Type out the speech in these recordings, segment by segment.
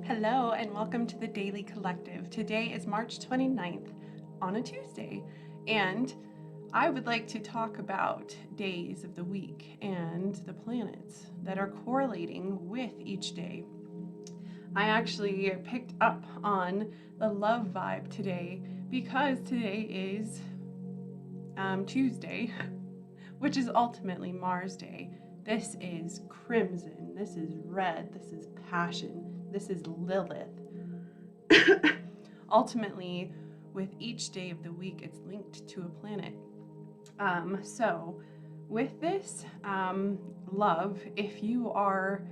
Hello and welcome to the Daily Collective. Today is March 29th on a Tuesday, and I would like to talk about days of the week and the planets that are correlating with each day. I actually picked up on the love vibe today because today is Tuesday, which is ultimately Mars Day. This is crimson, this is red, this is passion, this is Lilith. Ultimately, with each day of the week, it's linked to a planet. So with this love, if you are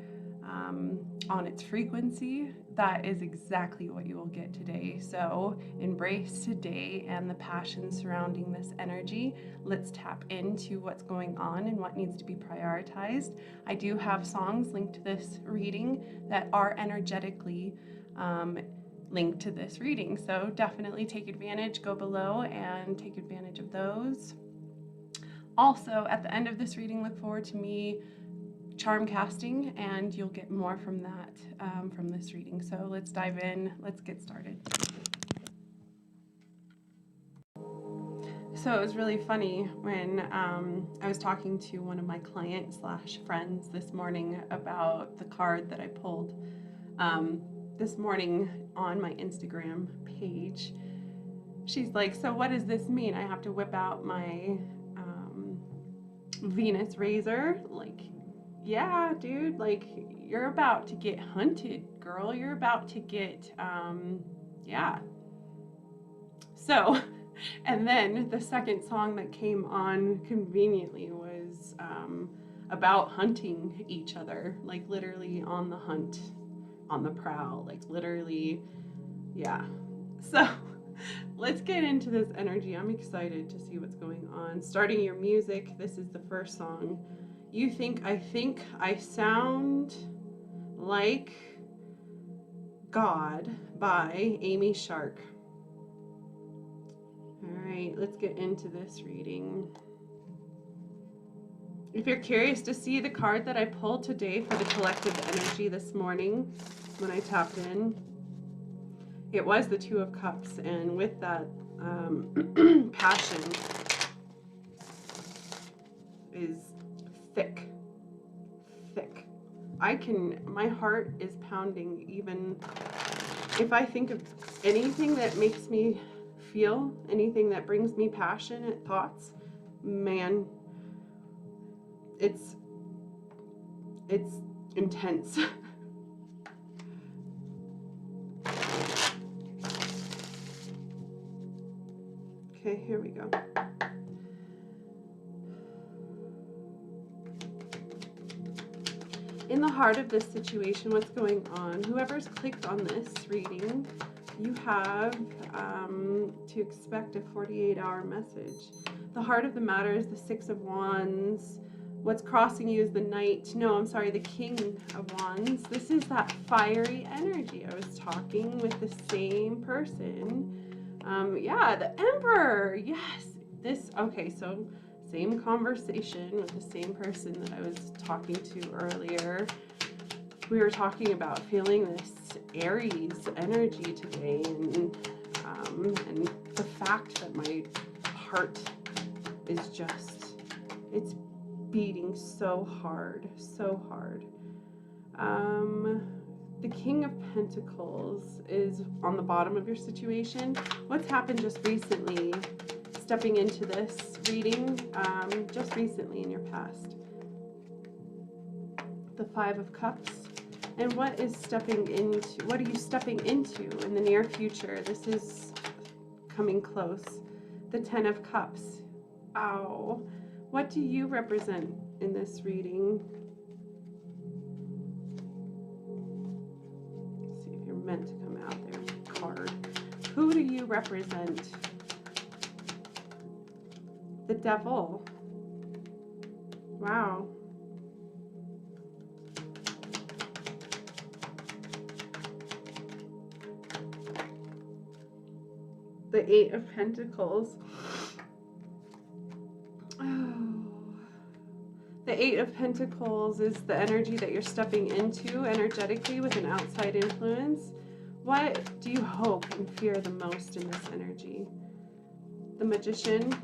on its frequency, that is exactly what you will get today. So embrace today and the passion surrounding this energy. Let's tap into what's going on and what needs to be prioritized. I do have songs linked to this reading that are energetically linked to this reading. So definitely take advantage, go below and take advantage of those. Also, at the end of this reading, look forward to me charm casting, and you'll get more from that from this reading. So let's dive in. Let's get started. So it was really funny when I was talking to one of my clients / friends this morning about the card that I pulled this morning on my Instagram page. She's like, so what does this mean? I have to whip out my Venus razor? Like, yeah, dude, like, you're about to get hunted, girl. You're about to get, yeah. So, and then the second song that came on conveniently was about hunting each other, like literally on the hunt, on the prowl, like literally, yeah. So let's get into this energy. I'm excited to see what's going on. Starting your music, this is the first song. You Think, I Sound Like God by Amy Shark. All right, let's get into this reading. If you're curious to see the card that I pulled today for the collective energy this morning when I tapped in, it was the Two of Cups, and with that passion is thick. My heart is pounding even if I think of anything that makes me feel, anything that brings me passionate thoughts, man, it's intense. Okay, here we go. In the heart of this situation, what's going on? Whoever's clicked on this reading, you have to expect a 48-hour message. The heart of the matter is the Six of Wands. What's crossing you is the Knight. No, I'm sorry, the King of Wands. This is that fiery energy. I was talking with the same person. Yeah, the Emperor. Yes. Okay, so same conversation with the same person that I was talking to earlier. We were talking about feeling this Aries energy today, and the fact that my heart is just, it's beating so hard. The King of Pentacles is on the bottom of your situation. What's happened just recently, stepping into this reading, just recently in your past? The Five of Cups. And what are you stepping into in the near future? This is coming close. The Ten of Cups. Ow. What do you represent in this reading? Let's see if you're meant to come out there, card. Who do you represent? The Devil. Wow. The Eight of Pentacles. Oh. The Eight of Pentacles is the energy that you're stepping into energetically with an outside influence. What do you hope and fear the most in this energy? The Magician.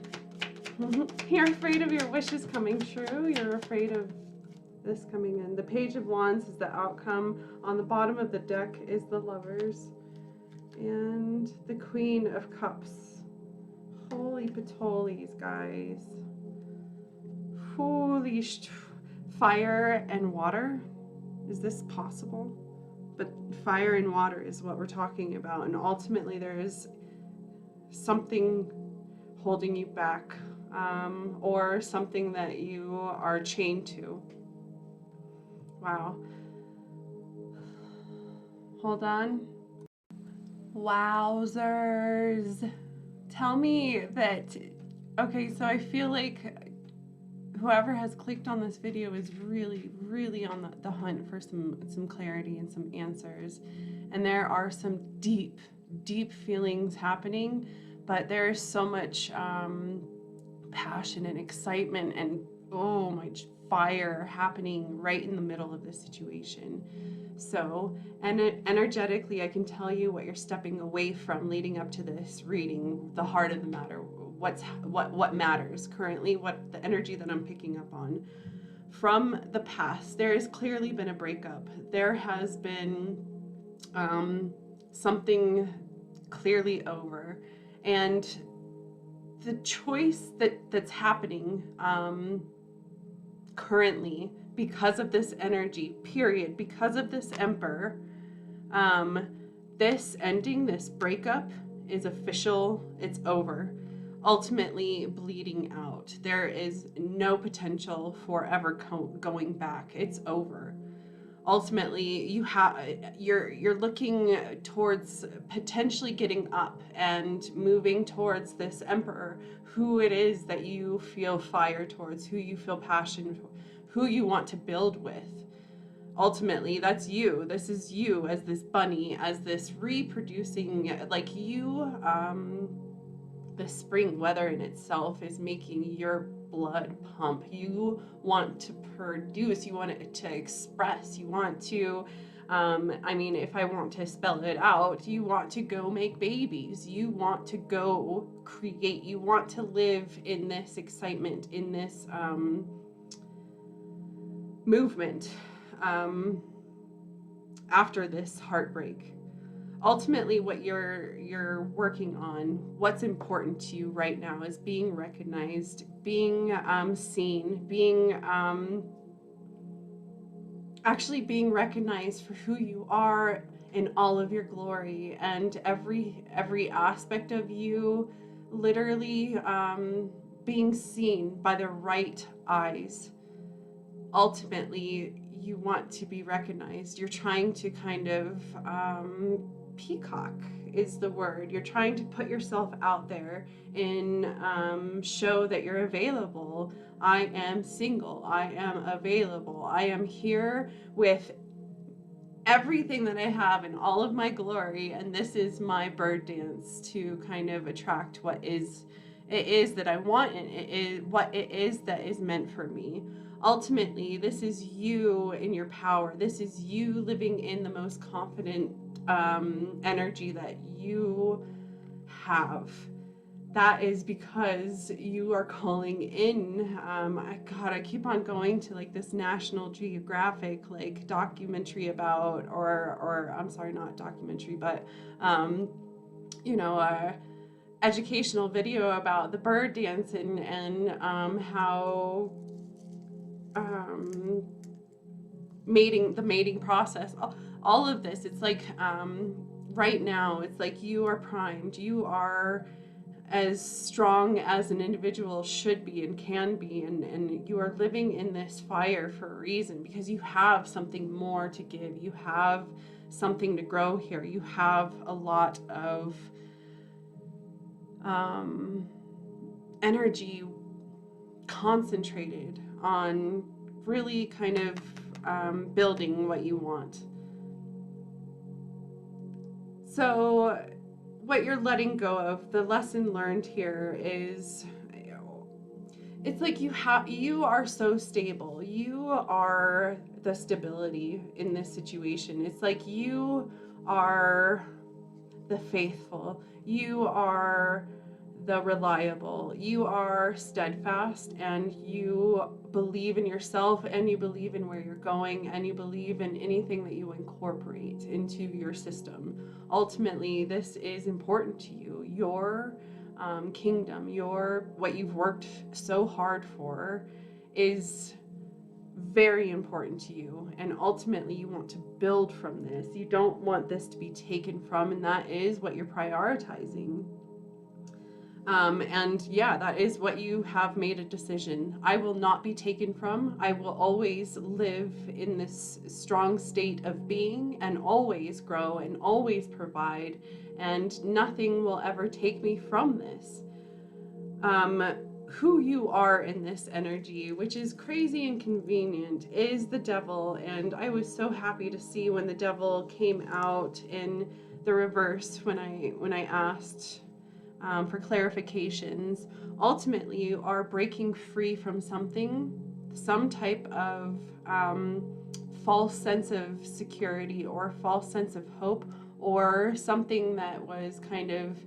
You're afraid of your wishes coming true. You're afraid of this coming in. The Page of Wands is the outcome. On the bottom of the deck is the Lovers. And the Queen of Cups. Holy patolis, guys. Holy fire and water. Is this possible? But fire and water is what we're talking about. And ultimately there is something holding you back, or something that you are chained to. Wow. Hold on. Wowzers. Tell me that, okay, so I feel like whoever has clicked on this video is really, really on the hunt for some clarity and some answers. And there are some deep, deep feelings happening, but there's so much passion and excitement and, oh my, fire happening right in the middle of this situation. So, and energetically, I can tell you what you're stepping away from leading up to this reading, the heart of the matter, what matters currently, what the energy that I'm picking up on. From the past, there has clearly been a breakup. There has been something clearly over. And the choice that's happening currently, because of this energy, period, because of this Emperor, this ending, this breakup is official. It's over. Ultimately bleeding out. There is no potential for ever going back. It's over. Ultimately, you're looking towards potentially getting up and moving towards this Emperor, who it is that you feel fire towards, who you feel passion, who you want to build with. Ultimately, that's you. This is you as this bunny, as this reproducing, like you, the spring weather in itself is making your blood pump. You want to produce, you want it to express, you want to, I mean, if I want to spell it out, you want to go make babies, you want to go create, you want to live in this excitement, in this movement after this heartbreak. Ultimately, what you're working on, what's important to you right now is being recognized, being seen, being actually being recognized for who you are in all of your glory, and every aspect of you literally being seen by the right eyes. Ultimately, you want to be recognized. You're trying to kind of peacock is the word. You're trying to put yourself out there and show that you're available. I am single. I am available. I am here with everything that I have in all of my glory, and this is my bird dance to kind of attract what it is that I want, and it is what it is that is meant for me. Ultimately, this is you in your power. This is you living in the most confident energy that you have. That is because you are calling in. I keep on going to like this National Geographic like documentary about, or I'm sorry, not documentary, but you know, educational video about the bird dance and how the mating process, all of this. It's like right now, it's like you are primed. You are as strong as an individual should be and can be, and you are living in this fire for a reason, because you have something more to give. You have something to grow here. You have a lot of energy concentrated on really kind of building what you want. So what you're letting go of, the lesson learned here is it's like you are so stable. You are the stability in this situation. It's like you are the faithful. You are the reliable. You are steadfast, and you believe in yourself, and you believe in where you're going, and you believe in anything that you incorporate into your system. Ultimately, this is important to you. Your kingdom, what you've worked so hard for, is very important to you, and ultimately you want to build from this. You don't want this to be taken from, and that is what you're prioritizing. And yeah, that is what you have made a decision. I will not be taken from. I will always live in this strong state of being, and always grow, and always provide, and nothing will ever take me from this. Who you are in this energy, which is crazy and convenient, is the devil. And I was so happy to see when the devil came out in the reverse when I asked for clarifications. Ultimately, you are breaking free from something, some type of false sense of security, or false sense of hope, or something that was kind of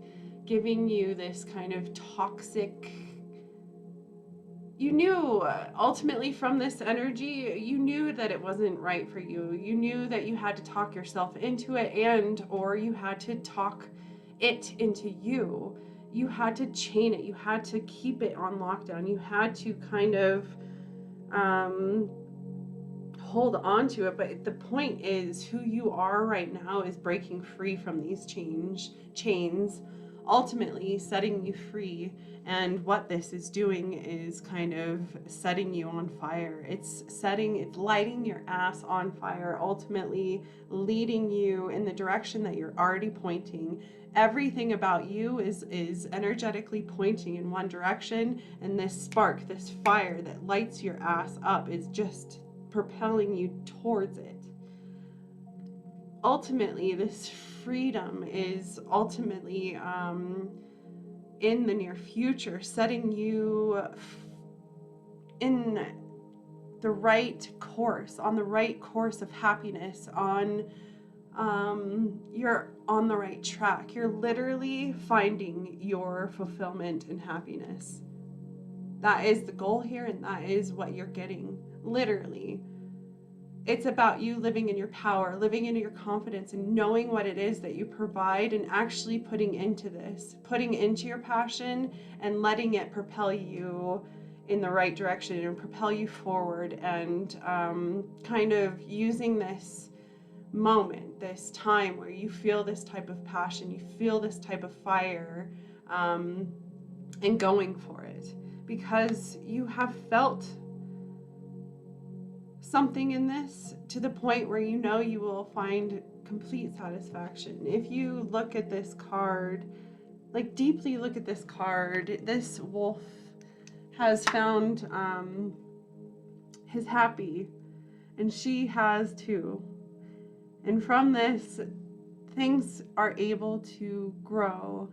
giving you this kind of toxic. You knew ultimately from this energy, you knew that it wasn't right for you. You knew that you had to talk yourself into it, or you had to talk it into you. You had to chain it. You had to keep it on lockdown. You had to kind of hold on to it. But the point is, who you are right now is breaking free from these chains, ultimately setting you free. And what this is doing is kind of setting you on fire. It's lighting your ass on fire, ultimately leading you in the direction that you're already pointing. Everything about you is energetically pointing in one direction, and this spark, this fire that lights your ass up, is just propelling you towards it. Ultimately, this freedom is ultimately in the near future, setting you in the right course, on the right course of happiness, you're on the right track. You're literally finding your fulfillment and happiness. That is the goal here, and that is what you're getting, literally. It's about you living in your power, living into your confidence, and knowing what it is that you provide, and actually putting into your passion, and letting it propel you in the right direction and propel you forward, and kind of using this moment, this time where you feel this type of passion, you feel this type of fire, and going for it, because you have felt something in this to the point where you know you will find complete satisfaction. If you look at this card, like deeply look at this card, this wolf has found his happy, and she has too. And from this, things are able to grow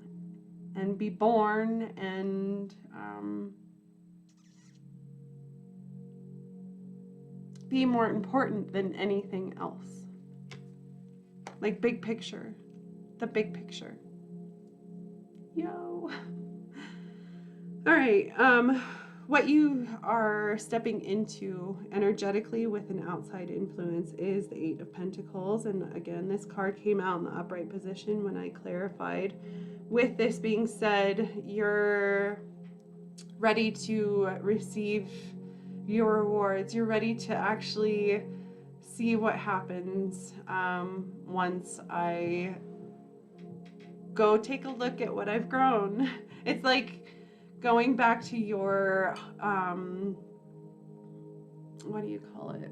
and be born, and be more important than anything else. Like big picture, the big picture. Yo. All right, what you are stepping into energetically with an outside influence is the Eight of Pentacles. And again, this card came out in the upright position when I clarified. With this being said, you're ready to receive your rewards. You're ready to actually see what happens once I go take a look at what I've grown. It's like going back to your what do you call it?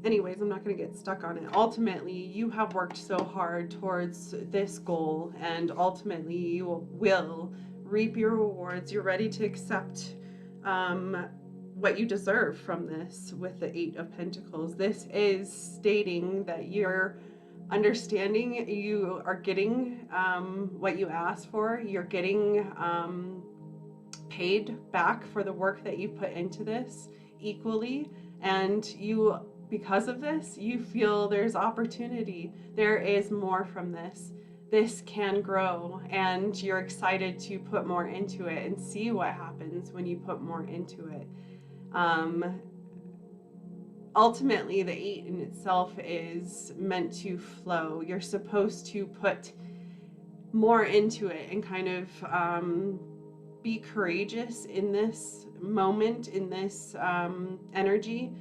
Anyways, I'm not going to get stuck on it. Ultimately, you have worked so hard towards this goal, and ultimately you will reap your rewards. You're ready to accept what you deserve from this with the Eight of Pentacles. This is stating that you're understanding you are getting what you asked for. You're getting paid back for the work that you put into this equally, and you, because of this, you feel there's opportunity. There is more from this. This can grow, and you're excited to put more into it and see what happens when you put more into it. Ultimately, the 8 in itself is meant to flow. You're supposed to put more into it and kind of be courageous in this moment, in this energy.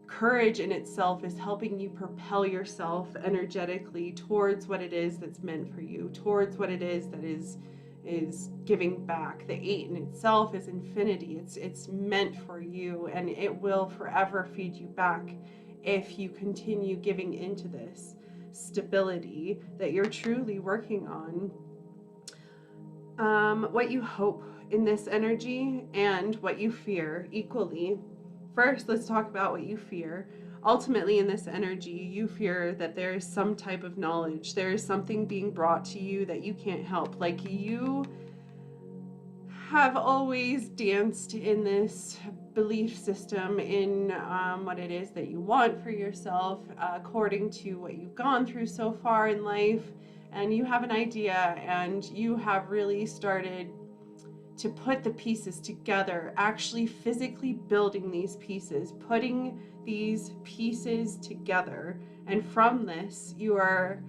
Courage in itself is helping you propel yourself energetically towards what it is that's meant for you, towards what it is that is giving back. The 8 in itself is infinity. It's meant for you, and it will forever feed you back if you continue giving into this stability that you're truly working on. What you hope in this energy and what you fear equally. First, let's talk about what you fear. Ultimately, in this energy, you fear that there is some type of knowledge. There is something being brought to you that you can't help. Like, you have always danced in this belief system in what it is that you want for yourself, according to what you've gone through so far in life. And you have an idea, and you have really started to put the pieces together, actually physically building these pieces, putting these pieces together. And from this, your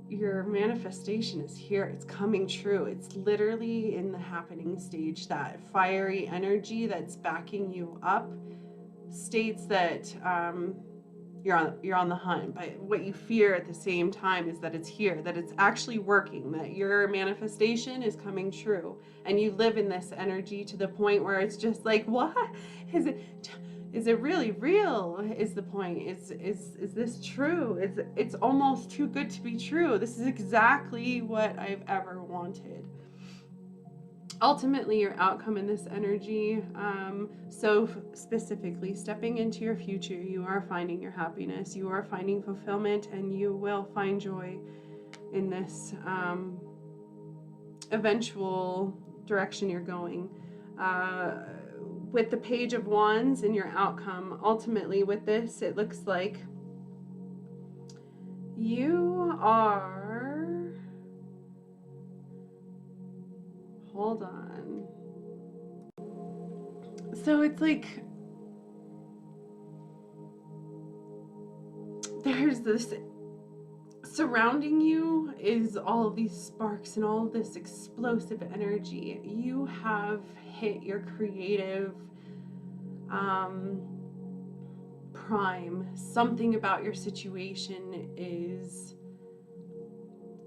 manifestation is here. It's coming true. It's literally in the happening stage. That fiery energy that's backing you up states that you're on the hunt. But what you fear at the same time is that it's here, that it's actually working, that your manifestation is coming true, and you live in this energy to the point where it's just like, what is it? Is it really real? Is the point? Is this true? It's almost too good to be true. This is exactly what I've ever wanted. Ultimately, your outcome in this energy, so specifically stepping into your future, you are finding your happiness, you are finding fulfillment, and you will find joy in this eventual direction you're going. With the Page of Wands in your outcome, ultimately with this, it looks like you are, hold on. So it's like there's this, surrounding you is all of these sparks and all this explosive energy. You have hit your creative prime. Something about your situation is,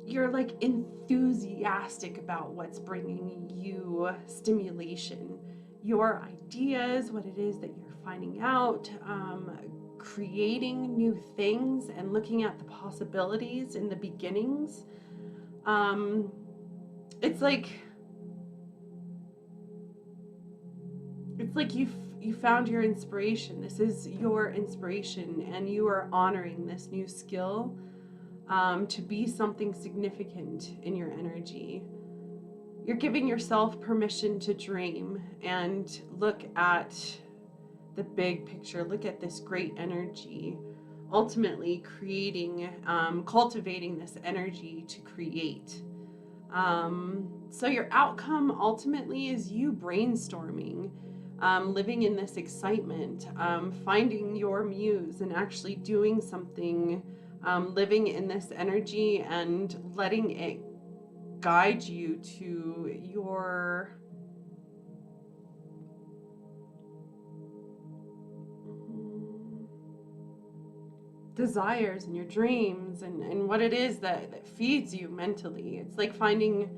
you're like enthusiastic about what's bringing you stimulation. Your ideas, what it is that you're finding out, creating new things and looking at the possibilities in the beginnings. It's like you found your inspiration. This is your inspiration, and you are honoring this new skill to be something significant in your energy. You're giving yourself permission to dream and look at the big picture, look at this great energy, ultimately creating, cultivating this energy to create. So your outcome ultimately is you brainstorming, living in this excitement, finding your muse and actually doing something, living in this energy and letting it guide you to your desires and your dreams and what it is that feeds you mentally. It's like finding,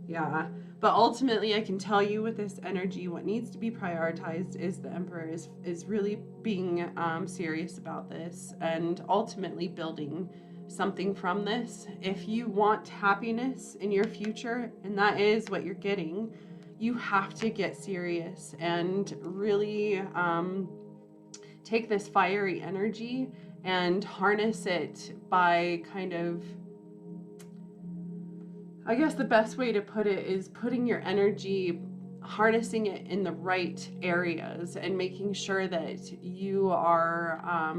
yeah. But ultimately, I can tell you with this energy, what needs to be prioritized is the Emperor is really being serious about this and ultimately building something from this. If you want happiness in your future, and that is what you're getting, you have to get serious and really take this fiery energy and harness it by kind of, I guess the best way to put it is putting your energy, harnessing it in the right areas and making sure that you are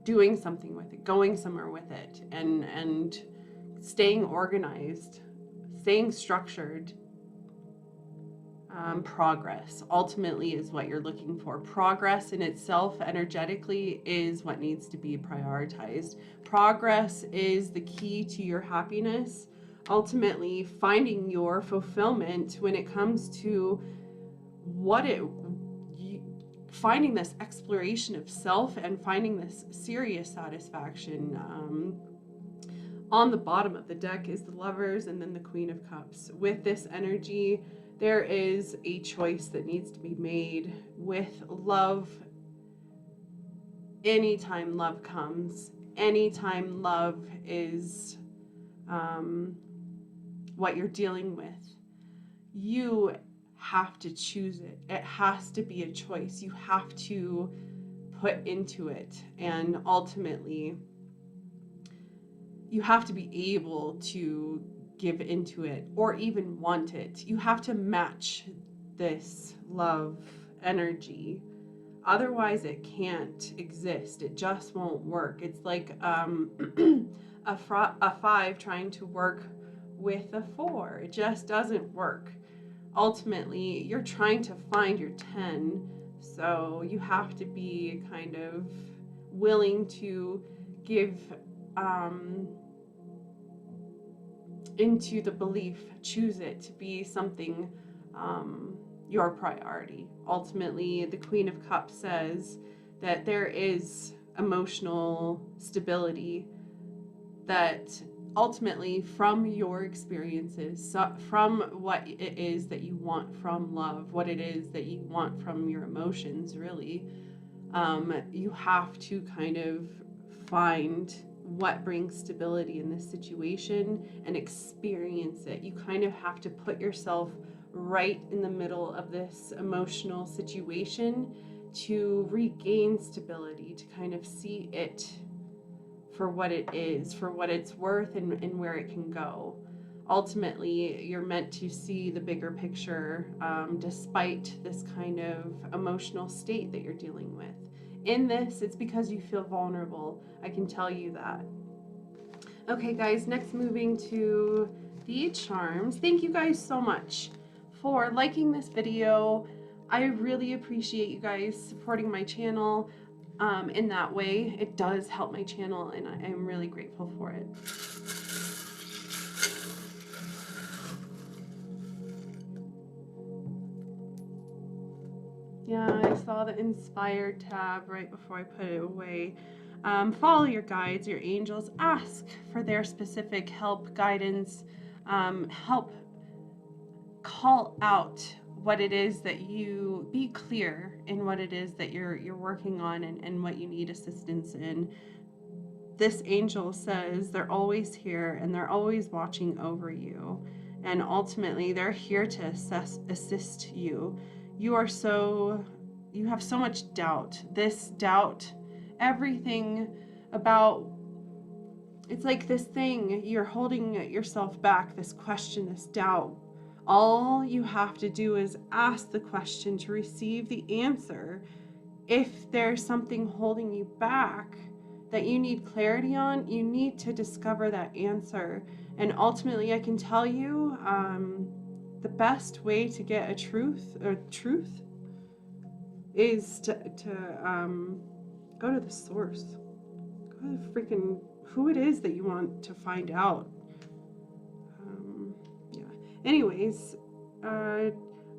doing something with it, going somewhere with it, and staying organized, staying structured. Progress ultimately is what you're looking for. Progress in itself energetically is what needs to be prioritized. Progress is the key to your happiness. Ultimately, finding your fulfillment when it comes to finding this exploration of self and finding this serious satisfaction. On the bottom of the deck is the Lovers and then the Queen of Cups. With this energy, there is a choice that needs to be made with love. Anytime love comes, anytime love is what you're dealing with, you have to choose it. It has to be a choice. You have to put into it, and ultimately you have to be able to give into it or even want it. You have to match this love energy. Otherwise, it can't exist. It just won't work. It's like a 5 trying to work with a 4. It just doesn't work. Ultimately, you're trying to find your 10, so you have to be kind of willing to give into the belief, choose it to be something your priority. Ultimately, the Queen of Cups says that there is emotional stability that ultimately from your experiences, from what it is that you want from love, what it is that you want from your emotions, really, you have to kind of find what brings stability in this situation and experience it. You kind of have to put yourself right in the middle of this emotional situation to regain stability, to kind of see it for what it is, for what it's worth, and where it can go. Ultimately, you're meant to see the bigger picture despite this kind of emotional state that you're dealing with. In this, it's because you feel vulnerable. I can tell you that. Okay, guys, next moving to the charms. Thank you guys so much for liking this video. I really appreciate you guys supporting my channel in that way. It does help my channel, and I'm really grateful for it. Yeah, I saw the inspired tab right before I put it away. Follow your guides, your angels, ask for their specific help, guidance, help call out what it is that you, be clear in what it is that you're working on and what you need assistance in. This angel says they're always here and they're always watching over you, and ultimately they're here to assist you. You have so much doubt. This doubt, everything about, it's like this thing, you're holding yourself back, this question, this doubt. All you have to do is ask the question to receive the answer. If there's something holding you back that you need clarity on, you need to discover that answer. And ultimately, I can tell you the best way to get a truth is to go to the source. Go to the freaking who it is that you want to find out. Yeah. Anyways,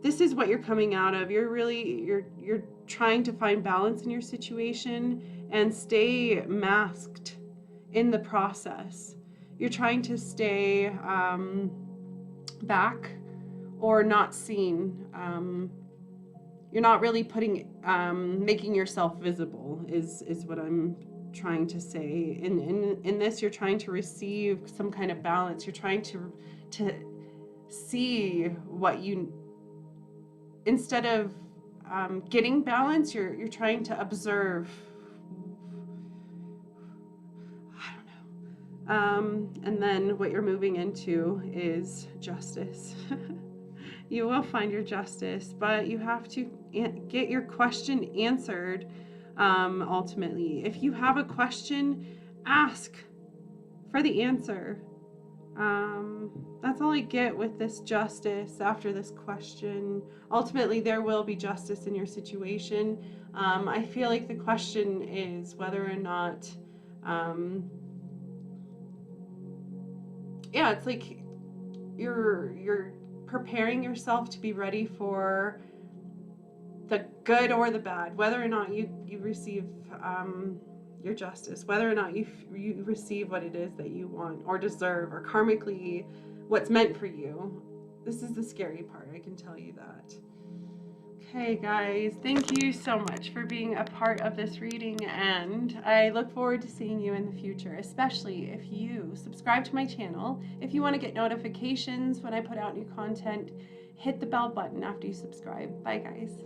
this is what you're coming out of. You're trying to find balance in your situation and stay masked in the process. You're trying to stay back or not seen. You're not really making yourself visible is what I'm trying to say. In this, you're trying to receive some kind of balance. You're trying to see what you, instead of getting balance, you're trying to observe And then what you're moving into is justice. You will find your justice, but you have to get your question answered. Ultimately, if you have a question, ask for the answer. That's all I get with this justice after this question. Ultimately, there will be justice in your situation. I feel like the question is whether or not, it's like you're preparing yourself to be ready for the good or the bad, whether or not you receive your justice, whether or not you receive what it is that you want or deserve, or karmically what's meant for you. This is the scary part, I can tell you that. Okay, guys, thank you so much for being a part of this reading, and I look forward to seeing you in the future, especially if you subscribe to my channel. If you want to get notifications when I put out new content, hit the bell button after you subscribe. Bye, guys.